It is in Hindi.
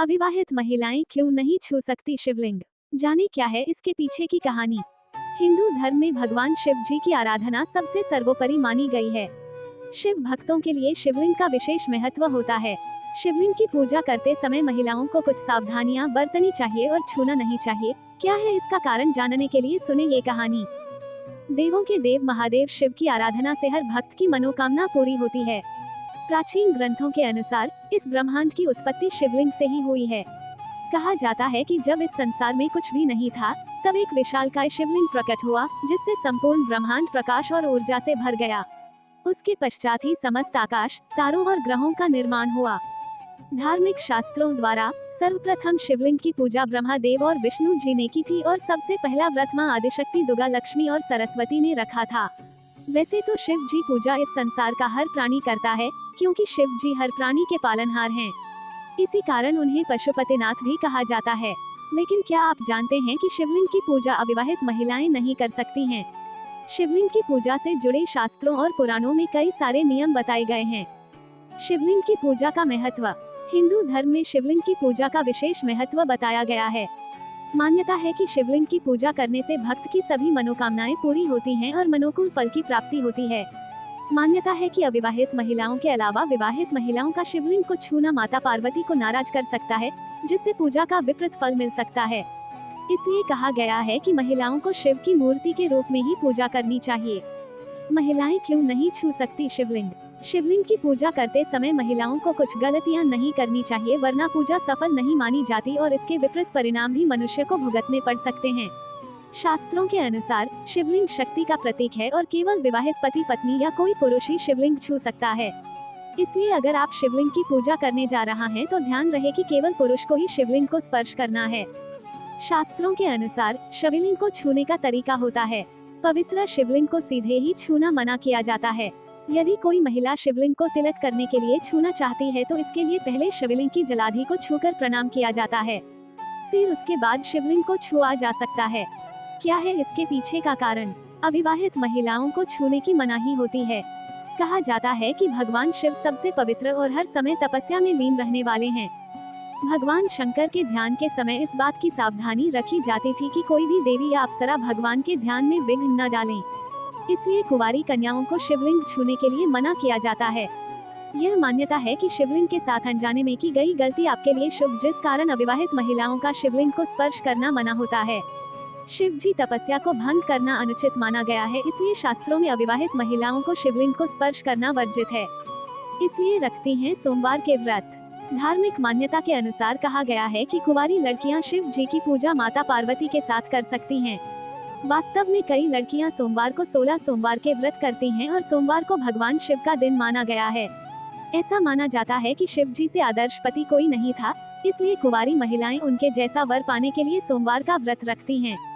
अविवाहित महिलाएं क्यों नहीं छू सकती शिवलिंग? जाने क्या है इसके पीछे की कहानी। हिंदू धर्म में भगवान शिव जी की आराधना सबसे सर्वोपरि मानी गई है। शिव भक्तों के लिए शिवलिंग का विशेष महत्व होता है। शिवलिंग की पूजा करते समय महिलाओं को कुछ सावधानियां बरतनी चाहिए और छूना नहीं चाहिए। क्या है इसका कारण, जानने के लिए सुने ये कहानी। देवों के देव महादेव शिव की आराधना से हर भक्त की मनोकामना पूरी होती है। प्राचीन ग्रंथों के अनुसार इस ब्रह्मांड की उत्पत्ति शिवलिंग से ही हुई है। कहा जाता है कि जब इस संसार में कुछ भी नहीं था, तब एक विशालकाय शिवलिंग प्रकट हुआ, जिससे संपूर्ण ब्रह्मांड प्रकाश और ऊर्जा से भर गया। उसके पश्चात ही समस्त आकाश, तारों और ग्रहों का निर्माण हुआ। धार्मिक शास्त्रों द्वारा सर्वप्रथम शिवलिंग की पूजा ब्रह्मा देव और विष्णु जी ने की थी और सबसे पहला व्रत मां आदिशक्ति, दुर्गा, लक्ष्मी और सरस्वती ने रखा था। वैसे तो शिव जी पूजा इस संसार का हर प्राणी करता है, क्योंकि शिव जी हर प्राणी के पालनहार हैं। इसी कारण उन्हें पशुपतिनाथ भी कहा जाता है। लेकिन क्या आप जानते हैं कि शिवलिंग की पूजा अविवाहित महिलाएं नहीं कर सकती हैं? शिवलिंग की पूजा से जुड़े शास्त्रों और पुराणों में कई सारे नियम बताए गए हैं। शिवलिंग की पूजा का महत्व। हिंदू धर्म में शिवलिंग की पूजा का विशेष महत्व बताया गया है। मान्यता है कि शिवलिंग की पूजा करने से भक्त की सभी मनोकामनाएं पूरी होती हैं और मनोकाम फल की प्राप्ति होती है। मान्यता है कि अविवाहित महिलाओं के अलावा विवाहित महिलाओं का शिवलिंग को छूना माता पार्वती को नाराज कर सकता है, जिससे पूजा का विपरीत फल मिल सकता है। इसलिए कहा गया है कि महिलाओं को शिव की मूर्ति के रूप में ही पूजा करनी चाहिए। महिलाएं क्यों नहीं छू सकती शिवलिंग? शिवलिंग की पूजा करते समय महिलाओं को कुछ गलतियां नहीं करनी चाहिए, वरना पूजा सफल नहीं मानी जाती और इसके विपरीत परिणाम भी मनुष्य को भुगतने पड़ सकते हैं। शास्त्रों के अनुसार शिवलिंग शक्ति का प्रतीक है और केवल विवाहित पति पत्नी या कोई पुरुष ही शिवलिंग छू सकता है। इसलिए अगर आप शिवलिंग की पूजा करने जा रहा हैं, तो ध्यान रहे कि केवल पुरुष को ही शिवलिंग को स्पर्श करना है। शास्त्रों के अनुसार शिवलिंग को छूने का तरीका होता है। पवित्र शिवलिंग को सीधे ही छूना मना किया जाता है। यदि कोई महिला शिवलिंग को तिलक करने के लिए छूना चाहती है, तो इसके लिए पहले शिवलिंग की जलाधि को छूकर प्रणाम किया जाता है। फिर उसके बाद शिवलिंग को छुआ जा सकता है। क्या है इसके पीछे का कारण? अविवाहित महिलाओं को छूने की मनाही होती है। कहा जाता है कि भगवान शिव सबसे पवित्र और हर समय तपस्या में लीन रहने वाले हैं। भगवान शंकर के ध्यान के समय इस बात की सावधानी रखी जाती थी कि कोई भी देवी या अप्सरा भगवान के ध्यान में विघ्न न डालें। इसलिए कुंवारी कन्याओं को शिवलिंग छूने के लिए मना किया जाता है। यह मान्यता है कि शिवलिंग के साथ अनजाने में की गई गलती आपके लिए शुभ, जिस कारण अविवाहित महिलाओं का शिवलिंग को स्पर्श करना मना होता है। शिव जी तपस्या को भंग करना अनुचित माना गया है, इसलिए शास्त्रों में अविवाहित महिलाओं को शिवलिंग को स्पर्श करना वर्जित है। इसलिए रखती हैं सोमवार के व्रत। धार्मिक मान्यता के अनुसार कहा गया है कि कुंवारी लड़कियां शिव जी की पूजा माता पार्वती के साथ कर सकती हैं। वास्तव में कई लड़कियां सोमवार को 16 सोमवार के व्रत करती हैं और सोमवार को भगवान शिव का दिन माना गया है। ऐसा माना जाता है कि शिव जी से आदर्श पति कोई नहीं था, इसलिए कुंवारी महिलाएं उनके जैसा वर पाने के लिए सोमवार का व्रत रखती हैं।